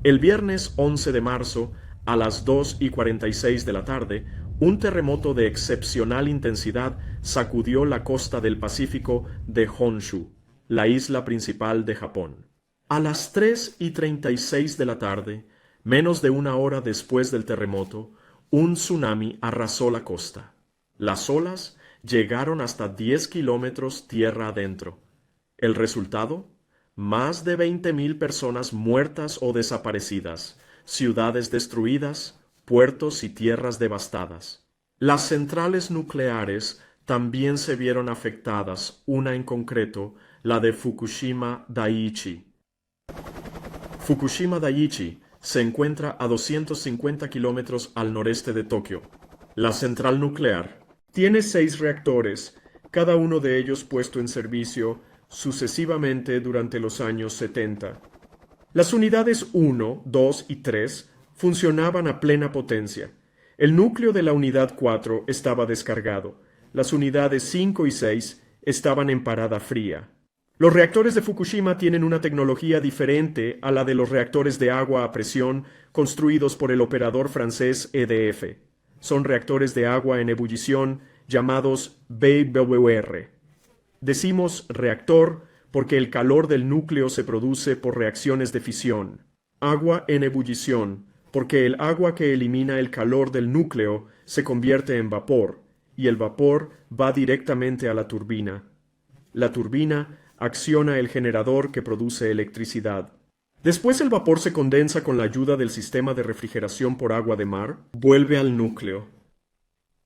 El viernes 11 de marzo, a las 2:46 de la tarde, un terremoto de excepcional intensidad sacudió la costa del Pacífico de Honshu, la isla principal de Japón. A las 3:36 de la tarde, menos de una hora después del terremoto, un tsunami arrasó la costa. Las olas llegaron hasta 10 kilómetros tierra adentro. El resultado: más de 20.000 personas muertas o desaparecidas, ciudades destruidas, puertos y tierras devastadas. Las centrales nucleares también se vieron afectadas, una en concreto, la de Fukushima Daiichi. Fukushima Daiichi se encuentra a 250 kilómetros al noreste de Tokio. La central nuclear tiene 6 reactores, cada uno de ellos puesto en servicio sucesivamente durante los años 70. Las unidades 1, 2 y 3 funcionaban a plena potencia. El núcleo de la unidad 4 estaba descargado. Las unidades 5 y 6 estaban en parada fría. Los reactores de Fukushima tienen una tecnología diferente a la de los reactores de agua a presión construidos por el operador francés EDF. Son reactores de agua en ebullición llamados BWR. Decimos reactor porque el calor del núcleo se produce por reacciones de fisión. Agua en ebullición porque el agua que elimina el calor del núcleo se convierte en vapor y el vapor va directamente a la turbina. La turbina acciona el generador que produce electricidad. Después el vapor se condensa con la ayuda del sistema de refrigeración por agua de mar, vuelve al núcleo.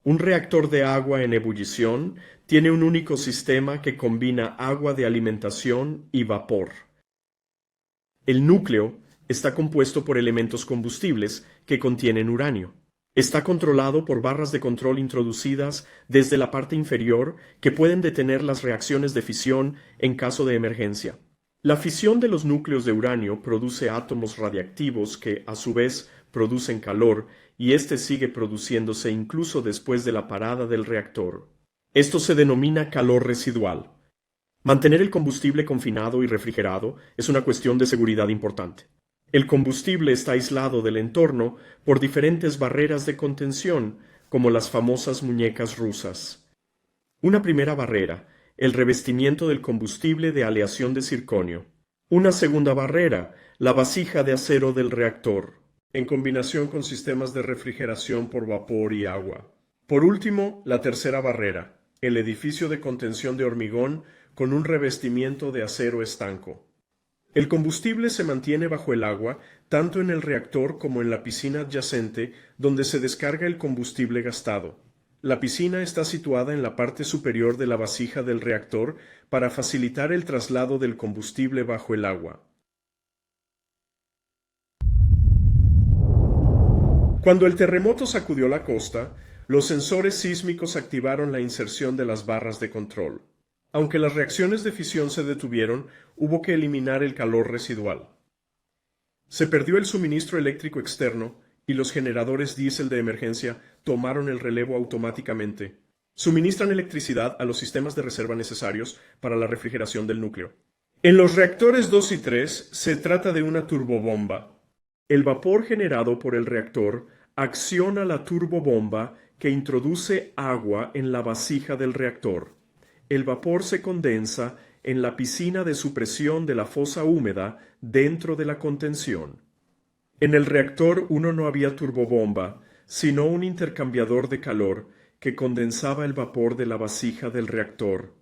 Un reactor de agua en ebullición tiene un único sistema que combina agua de alimentación y vapor. El núcleo está compuesto por elementos combustibles que contienen uranio. Está controlado por barras de control introducidas desde la parte inferior que pueden detener las reacciones de fisión en caso de emergencia. La fisión de los núcleos de uranio produce átomos radiactivos que, a su vez, producen calor y éste sigue produciéndose incluso después de la parada del reactor. Esto se denomina calor residual. Mantener el combustible confinado y refrigerado es una cuestión de seguridad importante. El combustible está aislado del entorno por diferentes barreras de contención, como las famosas muñecas rusas. Una primera barrera, el revestimiento del combustible de aleación de circonio. Una segunda barrera, la vasija de acero del reactor, en combinación con sistemas de refrigeración por vapor y agua. Por último, la tercera barrera, el edificio de contención de hormigón con un revestimiento de acero estanco. El combustible se mantiene bajo el agua, tanto en el reactor como en la piscina adyacente, donde se descarga el combustible gastado. La piscina está situada en la parte superior de la vasija del reactor para facilitar el traslado del combustible bajo el agua. Cuando el terremoto sacudió la costa, los sensores sísmicos activaron la inserción de las barras de control. Aunque las reacciones de fisión se detuvieron, hubo que eliminar el calor residual. Se perdió el suministro eléctrico externo y los generadores diésel de emergencia tomaron el relevo automáticamente. Suministran electricidad a los sistemas de reserva necesarios para la refrigeración del núcleo. En los reactores 2 y 3 se trata de una turbobomba. El vapor generado por el reactor acciona la turbobomba que introduce agua en la vasija del reactor. El vapor se condensa en la piscina de supresión de la fosa húmeda dentro de la contención. En el reactor 1 no había turbobomba, sino un intercambiador de calor que condensaba el vapor de la vasija del reactor.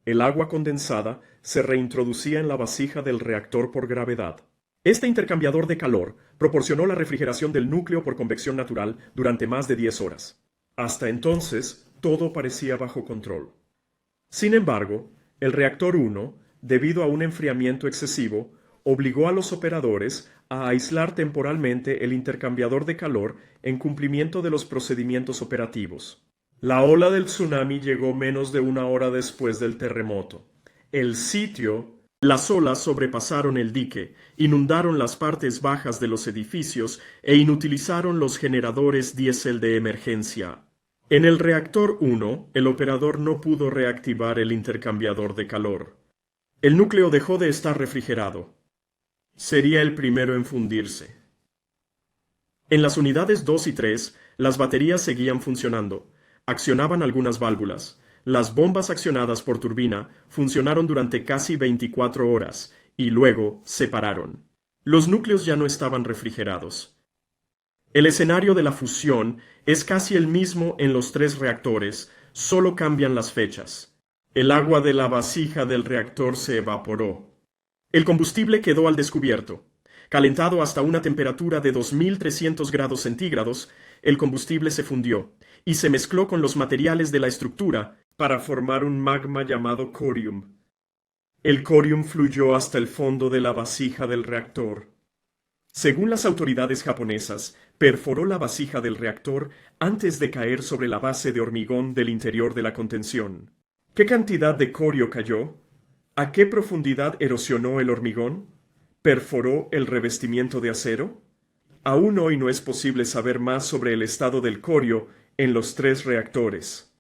El agua condensada se reintroducía en la vasija del reactor por gravedad. Este intercambiador de calor proporcionó la refrigeración del núcleo por convección natural durante más de 10 horas. Hasta entonces, todo parecía bajo control. Sin embargo, el reactor 1, debido a un enfriamiento excesivo, obligó a los operadores a aislar temporalmente el intercambiador de calor en cumplimiento de los procedimientos operativos. La ola del tsunami llegó menos de una hora después del terremoto. Las olas sobrepasaron el dique, inundaron las partes bajas de los edificios e inutilizaron los generadores diésel de emergencia. En el reactor 1, el operador no pudo reactivar el intercambiador de calor. El núcleo dejó de estar refrigerado. sería el primero en fundirse. En las unidades 2 y 3, las baterías seguían funcionando. Accionaban algunas válvulas. Las bombas accionadas por turbina funcionaron durante casi 24 horas y luego se pararon. Los núcleos ya no estaban refrigerados. El escenario de la fusión es casi el mismo en los tres reactores, solo cambian las fechas. El agua de la vasija del reactor se evaporó. El combustible quedó al descubierto. Calentado hasta una temperatura de 2300 grados centígrados, el combustible se fundió y se mezcló con los materiales de la estructura para formar un magma llamado corium. El corium fluyó hasta el fondo de la vasija del reactor. Según las autoridades japonesas, perforó la vasija del reactor antes de caer sobre la base de hormigón del interior de la contención. ¿Qué cantidad de corio cayó? ¿A qué profundidad erosionó el hormigón? ¿Perforó el revestimiento de acero? Aún hoy no es posible saber más sobre el estado del corio en los tres reactores.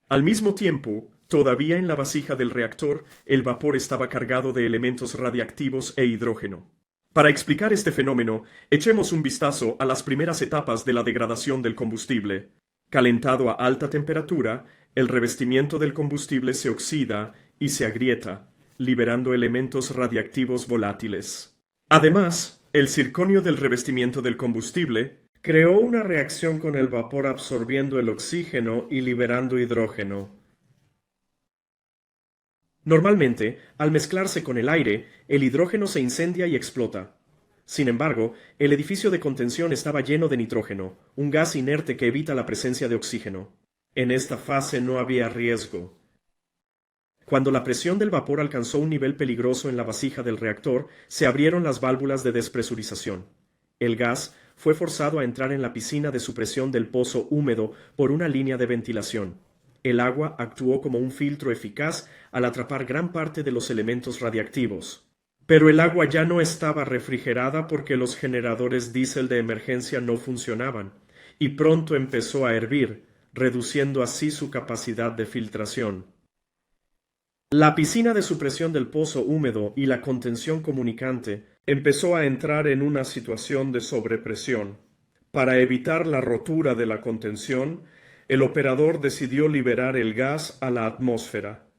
Al mismo tiempo, todavía en la vasija del reactor, el vapor estaba cargado de elementos radiactivos e hidrógeno. Para explicar este fenómeno, echemos un vistazo a las primeras etapas de la degradación del combustible. Calentado a alta temperatura, el revestimiento del combustible se oxida y se agrieta, liberando elementos radiactivos volátiles. Además, el circonio del revestimiento del combustible creó una reacción con el vapor absorbiendo el oxígeno y liberando hidrógeno. Normalmente, al mezclarse con el aire, el hidrógeno se incendia y explota. Sin embargo, el edificio de contención estaba lleno de nitrógeno, un gas inerte que evita la presencia de oxígeno. En esta fase no había riesgo. Cuando la presión del vapor alcanzó un nivel peligroso en la vasija del reactor, se abrieron las válvulas de despresurización. El gas fue forzado a entrar en la piscina de supresión del pozo húmedo por una línea de ventilación. El agua actuó como un filtro eficaz al atrapar gran parte de los elementos radiactivos. Pero el agua ya no estaba refrigerada porque los generadores diésel de emergencia no funcionaban, y pronto empezó a hervir, reduciendo así su capacidad de filtración. La piscina de supresión del pozo húmedo y la contención comunicante empezó a entrar en una situación de sobrepresión. Para evitar la rotura de la contención, el operador decidió liberar el gas a la atmósfera.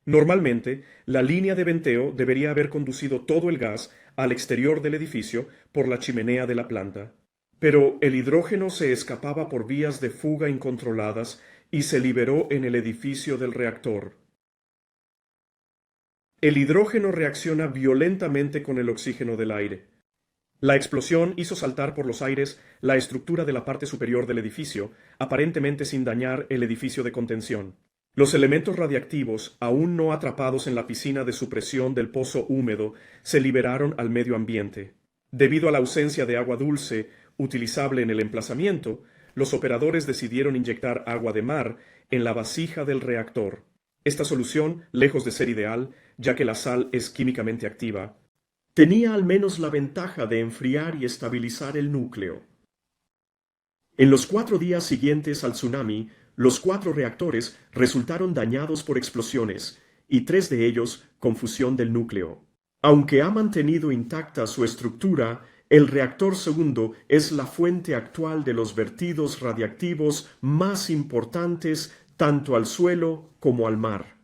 Normalmente, la línea de venteo debería haber conducido todo el gas al exterior del edificio por la chimenea de la planta. Pero el hidrógeno se escapaba por vías de fuga incontroladas y se liberó en el edificio del reactor. El hidrógeno reacciona violentamente con el oxígeno del aire. La explosión hizo saltar por los aires la estructura de la parte superior del edificio, aparentemente sin dañar el edificio de contención. Los elementos radiactivos, aún no atrapados en la piscina de supresión del pozo húmedo, se liberaron al medio ambiente. Debido a la ausencia de agua dulce utilizable en el emplazamiento, los operadores decidieron inyectar agua de mar en la vasija del reactor. Esta solución, lejos de ser ideal, ya que la sal es químicamente activa, tenía al menos la ventaja de enfriar y estabilizar el núcleo. En los 4 días siguientes al tsunami, los 4 reactores resultaron dañados por explosiones, y 3 de ellos con fusión del núcleo. Aunque ha mantenido intacta su estructura, el reactor segundo es la fuente actual de los vertidos radiactivos más importantes tanto al suelo como al mar.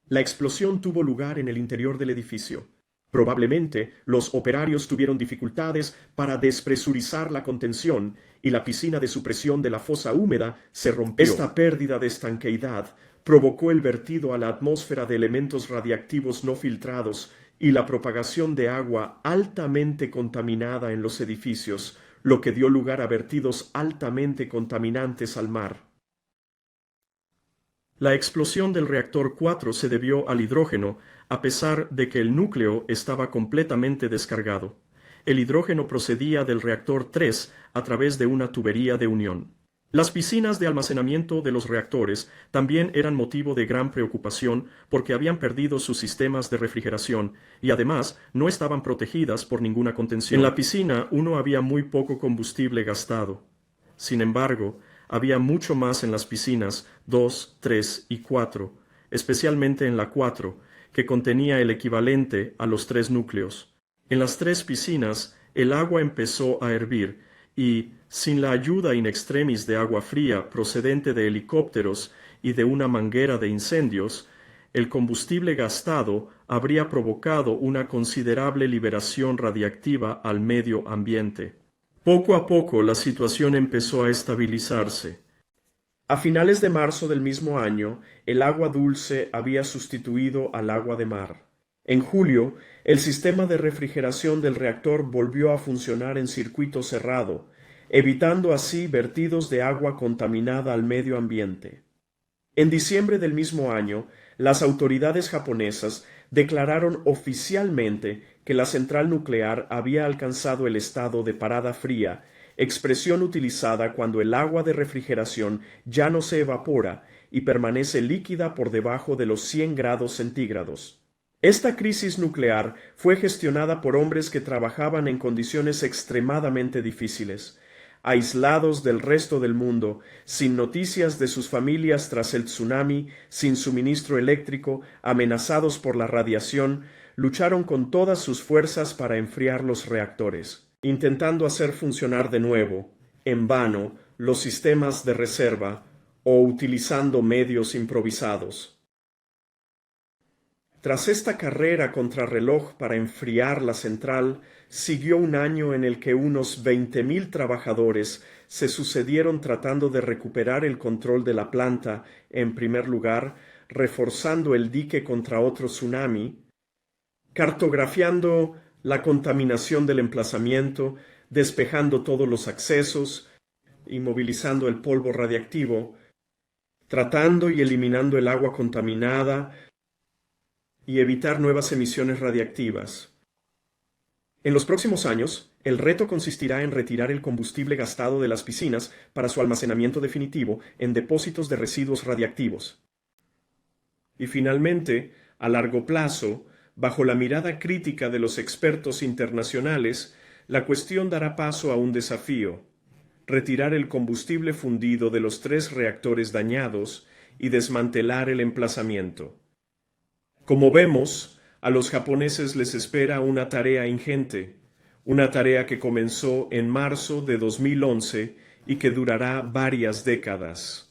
La explosión tuvo lugar en el interior del edificio. Probablemente los operarios tuvieron dificultades para despresurizar la contención y la piscina de supresión de la fosa húmeda se rompió. Esta pérdida de estanqueidad provocó el vertido a la atmósfera de elementos radiactivos no filtrados y la propagación de agua altamente contaminada en los edificios, lo que dio lugar a vertidos altamente contaminantes al mar. La explosión del reactor 4 se debió al hidrógeno, a pesar de que el núcleo estaba completamente descargado. El hidrógeno procedía del reactor 3 a través de una tubería de unión. Las piscinas de almacenamiento de los reactores también eran motivo de gran preocupación porque habían perdido sus sistemas de refrigeración y además no estaban protegidas por ninguna contención. En la piscina había muy poco combustible gastado. Sin embargo, había mucho más en las piscinas 2, 3 y 4, especialmente en la 4, que contenía el equivalente a los 3 núcleos. En las 3 piscinas, el agua empezó a hervir y, sin la ayuda in extremis de agua fría procedente de helicópteros y de una manguera de incendios, el combustible gastado habría provocado una considerable liberación radiactiva al medio ambiente. Poco a poco la situación empezó a estabilizarse. A finales de marzo del mismo año, el agua dulce había sustituido al agua de mar. En julio, el sistema de refrigeración del reactor volvió a funcionar en circuito cerrado, evitando así vertidos de agua contaminada al medio ambiente. En diciembre del mismo año, las autoridades japonesas declararon oficialmente que la central nuclear había alcanzado el estado de parada fría, expresión utilizada cuando el agua de refrigeración ya no se evapora y permanece líquida por debajo de los 100 grados centígrados. Esta crisis nuclear fue gestionada por hombres que trabajaban en condiciones extremadamente difíciles, aislados del resto del mundo, sin noticias de sus familias tras el tsunami, sin suministro eléctrico, amenazados por la radiación, lucharon con todas sus fuerzas para enfriar los reactores, intentando hacer funcionar de nuevo, en vano, los sistemas de reserva o utilizando medios improvisados. Tras esta carrera contrarreloj para enfriar la central, siguió un año en el que unos 20.000 trabajadores se sucedieron tratando de recuperar el control de la planta, en primer lugar, reforzando el dique contra otro tsunami, cartografiando la contaminación del emplazamiento, despejando todos los accesos, inmovilizando el polvo radiactivo, tratando y eliminando el agua contaminada, y evitar nuevas emisiones radiactivas. En los próximos años, el reto consistirá en retirar el combustible gastado de las piscinas para su almacenamiento definitivo en depósitos de residuos radiactivos. Y finalmente, a largo plazo, bajo la mirada crítica de los expertos internacionales, la cuestión dará paso a un desafío: retirar el combustible fundido de los 3 reactores dañados y desmantelar el emplazamiento. Como vemos, a los japoneses les espera una tarea ingente, una tarea que comenzó en marzo de 2011 y que durará varias décadas.